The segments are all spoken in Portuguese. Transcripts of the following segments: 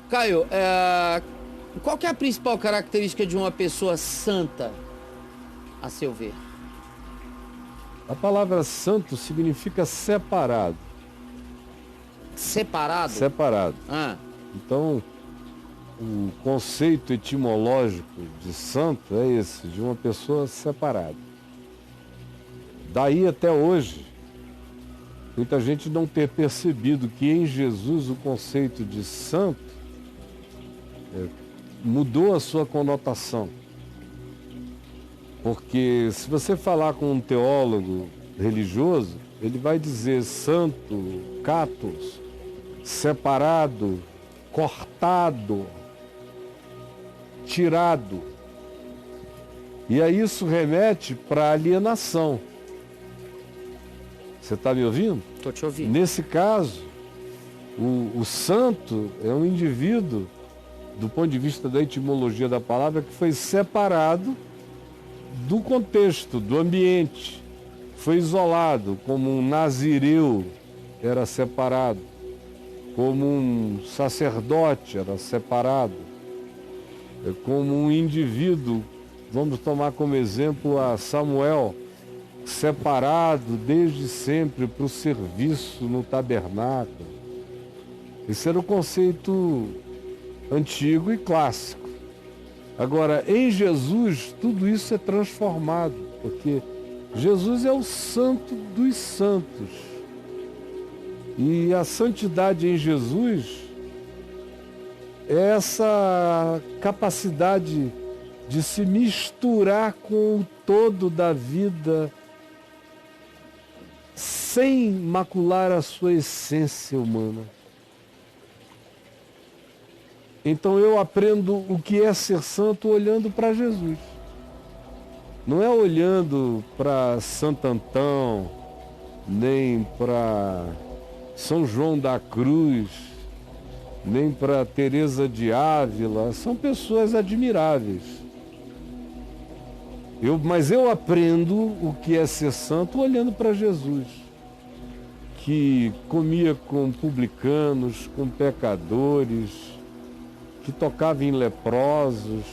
Caio, qual que é a principal característica de uma pessoa santa, a seu ver? A palavra santo significa separado. Separado? Separado. Ah, Então, o conceito etimológico de santo é esse, de uma pessoa separada. Daí até hoje, muita gente não ter percebido que em Jesus o conceito de santo mudou a sua conotação. Porque se você falar com um teólogo religioso, ele vai dizer santo, catos, separado, cortado, tirado. E aí isso remete para alienação. Você está me ouvindo? tô te ouvindo. Nesse caso, o santo é um indivíduo, do ponto de vista da etimologia da palavra, que foi separado do contexto, do ambiente. Foi isolado, como um nazireu era separado, como um sacerdote era separado, como um indivíduo, vamos tomar como exemplo a Samuel, separado desde sempre para o serviço no tabernáculo. Esse era o conceito antigo e clássico. Agora, em Jesus, tudo isso é transformado, porque Jesus é o santo dos santos. E a santidade em Jesus é essa capacidade de se misturar com o todo da vida sem macular a sua essência humana. Então eu aprendo o que é ser santo olhando para Jesus. Não é olhando para Santo Antão, nem para São João da Cruz, nem para Teresa de Ávila. São pessoas admiráveis. Mas eu aprendo o que é ser santo olhando para Jesus, que comia com publicanos, com pecadores, que tocava em leprosos,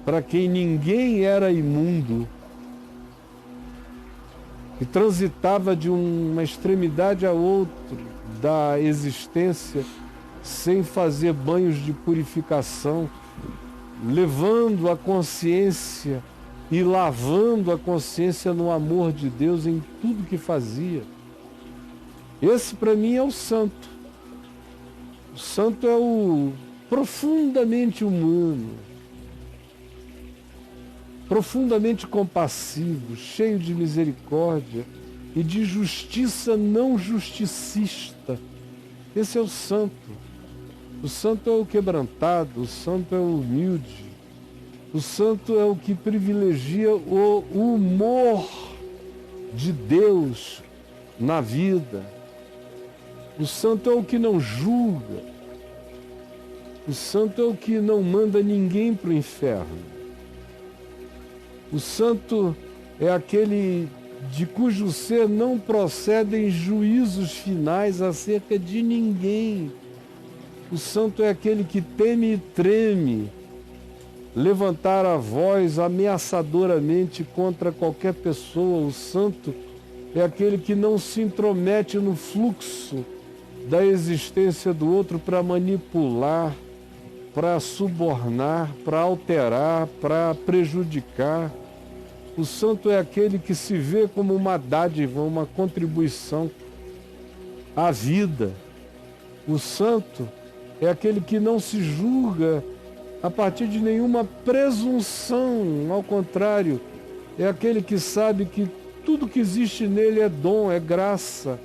para quem ninguém era imundo, que transitava de uma extremidade a outra da existência sem fazer banhos de purificação, levando a consciência e lavando a consciência no amor de Deus em tudo que fazia. Esse para mim é o santo. O santo é o profundamente humano, profundamente compassivo, cheio de misericórdia e de justiça não justicista. Esse é o santo. O santo é o quebrantado, o santo é o humilde, o santo é o que privilegia o humor de Deus na vida. O santo é o que não julga. O santo é o que não manda ninguém para o inferno. O santo é aquele de cujo ser não procedem juízos finais acerca de ninguém. O santo é aquele que teme e treme levantar a voz ameaçadoramente contra qualquer pessoa. O santo é aquele que não se intromete no fluxo da existência do outro para manipular, para subornar, para alterar, para prejudicar. O santo é aquele que se vê como uma dádiva, uma contribuição à vida. O santo é aquele que não se julga a partir de nenhuma presunção, ao contrário, é aquele que sabe que tudo que existe nele é dom, é graça,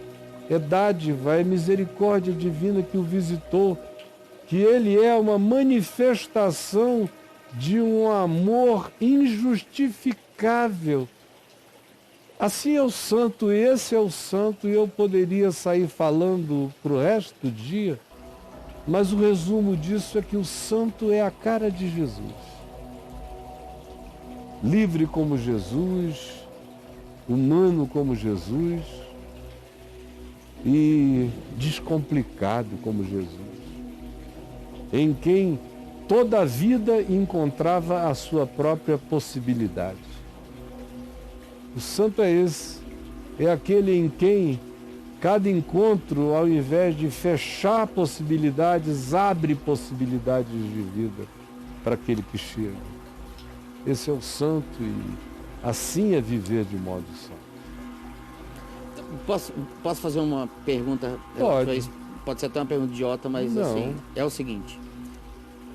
é dádiva, é misericórdia divina que o visitou, que ele é uma manifestação de um amor injustificável. Assim é o santo, esse é o santo, e eu poderia sair falando para o resto do dia, mas o resumo disso é que o santo é a cara de Jesus. Livre como Jesus, humano como Jesus e descomplicado como Jesus. em quem toda a vida encontrava a sua própria possibilidade. O santo é esse, é aquele em quem cada encontro, ao invés de fechar possibilidades, abre possibilidades de vida para aquele que chega. Esse é o santo e assim é viver de modo santo. Posso fazer uma pergunta? Pode. Pode ser até uma pergunta idiota, mas Não. assim, é o seguinte.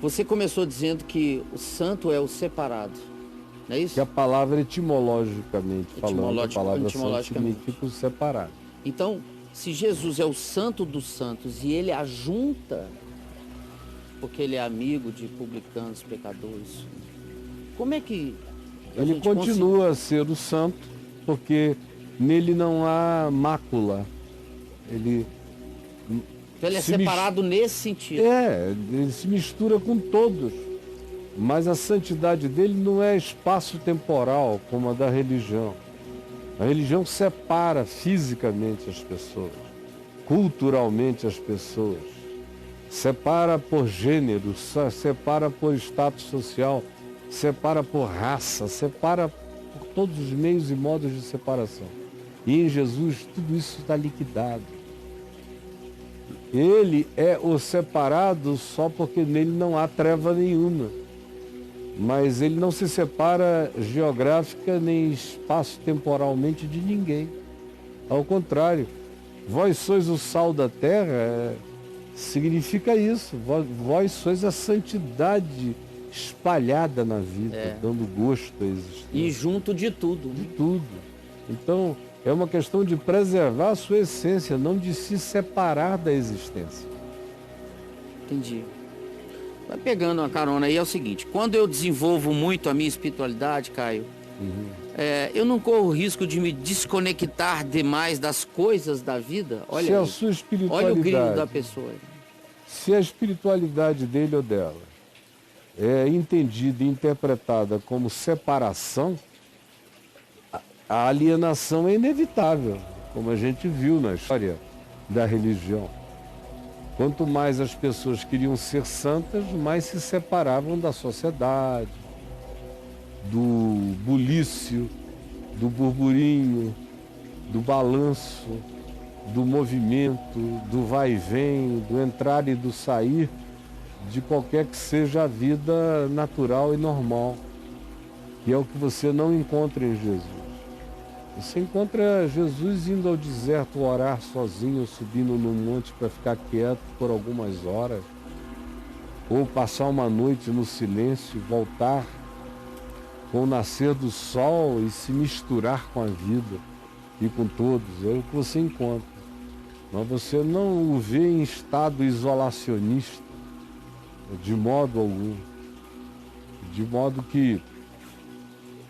Você começou dizendo que o santo é o separado, não é isso? Que a palavra etimologicamente falando, a palavra santo significa o separado. Então, se Jesus é o santo dos santos e ele ajunta, porque ele é amigo de publicanos, pecadores, como é que ele continua a ser o santo, porque nele não há mácula. Então ele é separado nesse sentido. Ele se mistura com todos. Mas a santidade dele não é espaço-temporal, como a da religião. A religião separa fisicamente as pessoas, culturalmente as pessoas, separa por gênero, separa por status social, separa por raça, separa por todos os meios e modos de separação. E em Jesus tudo isso está liquidado. Ele é o separado só porque nele não há treva nenhuma. Mas ele não se separa geográfica nem espaço-temporalmente de ninguém. Ao contrário, vós sois o sal da terra, significa isso. Vós sois a santidade espalhada na vida, dando gosto à existência. E junto de tudo. De tudo. Então, é uma questão de preservar a sua essência, não de se separar da existência. Entendi. Vai pegando uma carona aí, é o seguinte, quando eu desenvolvo muito a minha espiritualidade, Caio, eu não corro o risco de me desconectar demais das coisas da vida? Olha se aí, a sua espiritualidade, olha o grilo da pessoa. Se a espiritualidade dele ou dela é entendida e interpretada como separação, a alienação é inevitável, como a gente viu na história da religião. Quanto mais as pessoas queriam ser santas, mais se separavam da sociedade, do bulício, do burburinho, do balanço, do movimento, do vai e vem, do entrar e do sair, de qualquer que seja a vida natural e normal, que é o que você não encontra em Jesus. Você encontra Jesus indo ao deserto orar sozinho, subindo no monte para ficar quieto por algumas horas, ou passar uma noite no silêncio, voltar com o nascer do sol e se misturar com a vida e com todos. É o que você encontra. Mas você não o vê em estado isolacionista, de modo algum. De modo que,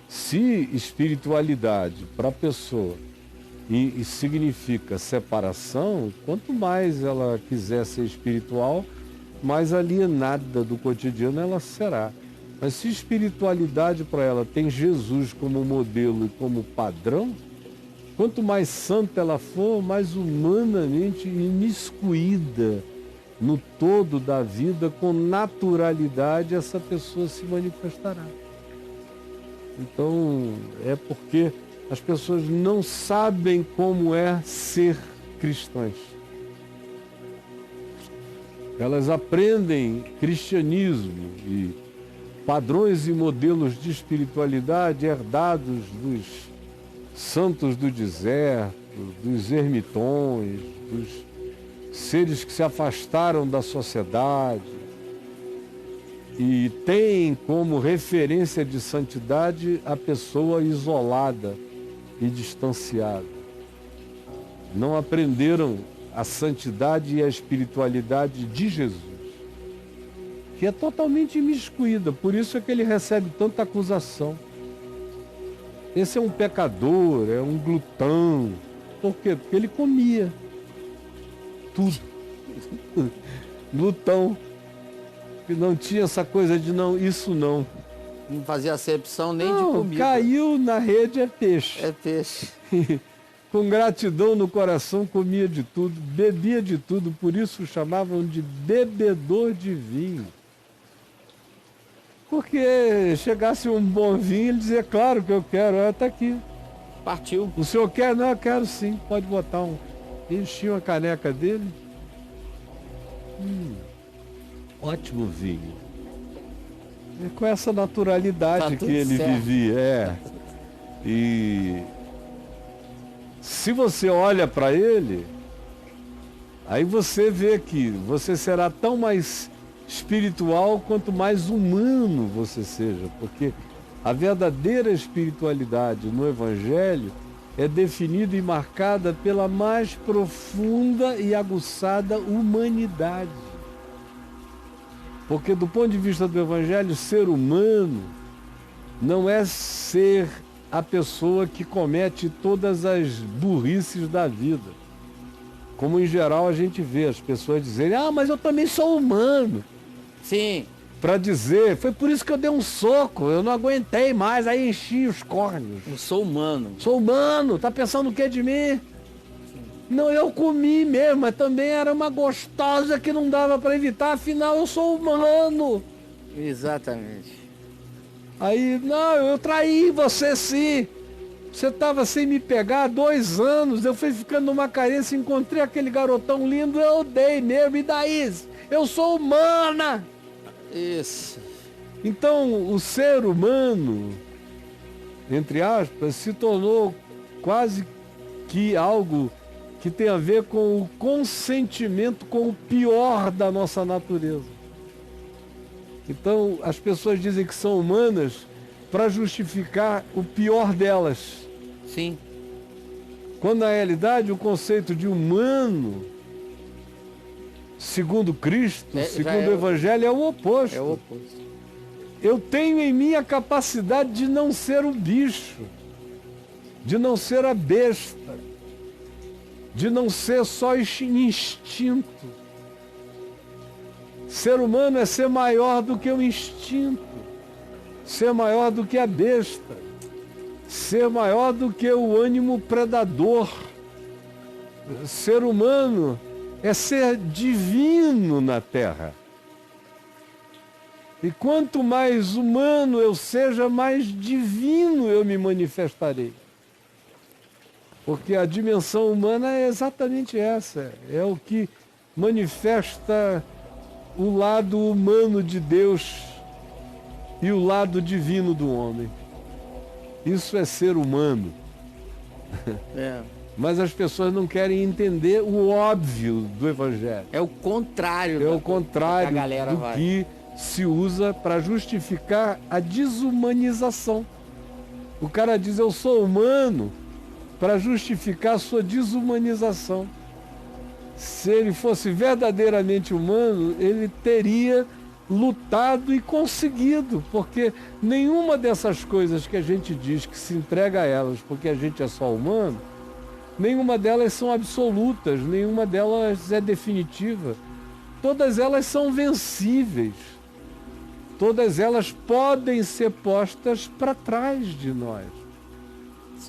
se espiritualidade para a pessoa e significa separação, quanto mais ela quiser ser espiritual, mais alienada do cotidiano ela será. Mas se espiritualidade para ela tem Jesus como modelo e como padrão, quanto mais santa ela for, mais humanamente imiscuída no todo da vida, com naturalidade, essa pessoa se manifestará. Então, é porque as pessoas não sabem como é ser cristãs. Elas aprendem cristianismo e padrões e modelos de espiritualidade herdados dos santos do deserto, dos ermitões, dos seres que se afastaram da sociedade, e tem como referência de santidade a pessoa isolada e distanciada. Não aprenderam a santidade e a espiritualidade de Jesus, que é totalmente imiscuída, por isso é que ele recebe tanta acusação. Esse é um pecador, é um glutão. Por quê? Porque ele comia tudo. Glutão. Que não tinha essa coisa de não, isso não. Não fazia acepção nem não, de comida. Caiu na rede é peixe. É peixe. com gratidão no coração comia de tudo, bebia de tudo, por isso o chamavam de bebedor de vinho. Porque chegasse um bom vinho, ele dizia, claro que eu quero, está aqui. Partiu. O senhor quer? Não, eu quero sim, pode botar um. Enchia a caneca dele. Ótimo vinho. E com essa naturalidade Tá que ele certo. vivia. E se você olha para ele, aí você vê que você será tão mais espiritual quanto mais humano você seja, porque a verdadeira espiritualidade no Evangelho é definida e marcada pela mais profunda e aguçada humanidade. Porque do ponto de vista do Evangelho, ser humano não é ser a pessoa que comete todas as burrices da vida. Como em geral a gente vê as pessoas dizerem, mas eu também sou humano. Sim. Para dizer, foi por isso que eu dei um soco, eu não aguentei mais, aí enchi os córneos. Eu sou humano. Sou humano, tá pensando o que de mim? Não, eu comi mesmo, mas também era uma gostosa que não dava para evitar, afinal eu sou humano. Exatamente. Aí, não, eu traí você sim. Você estava sem me pegar há 2 anos, eu fui ficando numa carência, encontrei aquele garotão lindo, eu dei mesmo, e daí? Eu sou humana. Isso. Então, o ser humano, entre aspas, se tornou quase que algo que tem a ver com o consentimento com o pior da nossa natureza. Então, as pessoas dizem que são humanas para justificar o pior delas. Sim. Quando, na realidade, o conceito de humano, segundo Cristo, segundo o Evangelho, é o oposto. É o oposto. Eu tenho em mim a capacidade de não ser o bicho, de não ser a besta, de não ser só instinto. Ser humano é ser maior do que o instinto, ser maior do que a besta, ser maior do que o ânimo predador. Ser humano é ser divino na terra. E quanto mais humano eu seja, mais divino eu me manifestarei. Porque a dimensão humana é exatamente essa. É o que manifesta o lado humano de Deus e o lado divino do homem. Isso é ser humano. É. Mas as pessoas não querem entender o óbvio do Evangelho. É o contrário. É o contrário do vai. que se usa para justificar a desumanização. O cara diz, eu sou humano, para justificar a sua desumanização. Se ele fosse verdadeiramente humano, ele teria lutado e conseguido, porque nenhuma dessas coisas que a gente diz que se entrega a elas porque a gente é só humano, nenhuma delas são absolutas, nenhuma delas é definitiva. Todas elas são vencíveis. Todas elas podem ser postas para trás de nós.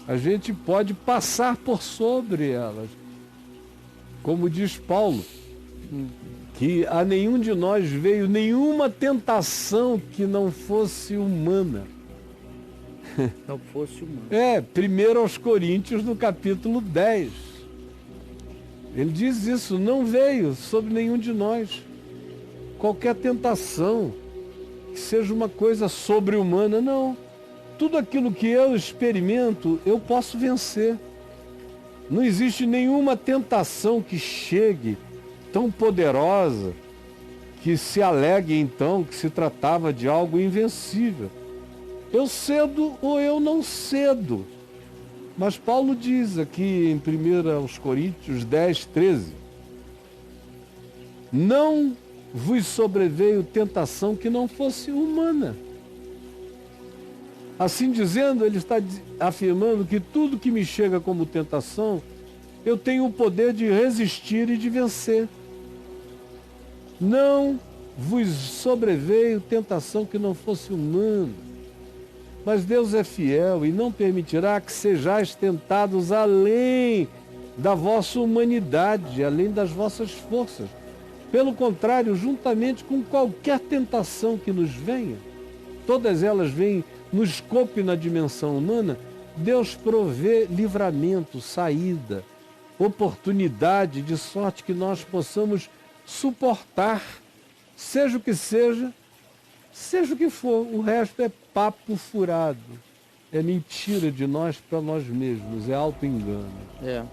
A gente pode passar por sobre elas. Como diz Paulo, que a nenhum de nós veio nenhuma tentação que não fosse humana. Não fosse humano. 1 aos Coríntios, no capítulo 10. Ele diz isso, não veio sobre nenhum de nós qualquer tentação que seja uma coisa sobre-humana, não. Tudo aquilo que eu experimento, eu posso vencer. Não existe nenhuma tentação que chegue tão poderosa que se alegue então que se tratava de algo invencível. Eu cedo ou eu não cedo. Mas Paulo diz aqui em 1 aos Coríntios 10, 13, não vos sobreveio tentação que não fosse humana. Assim dizendo, ele está afirmando que tudo que me chega como tentação, eu tenho o poder de resistir e de vencer. Não vos sobreveio tentação que não fosse humana. Mas Deus é fiel e não permitirá que sejais tentados além da vossa humanidade, além das vossas forças. Pelo contrário, juntamente com qualquer tentação que nos venha, todas elas vêm no escopo e na dimensão humana, Deus provê livramento, saída, oportunidade, de sorte que nós possamos suportar, seja o que seja o que for. O resto é papo furado, é mentira de nós para nós mesmos, é auto-engano. É.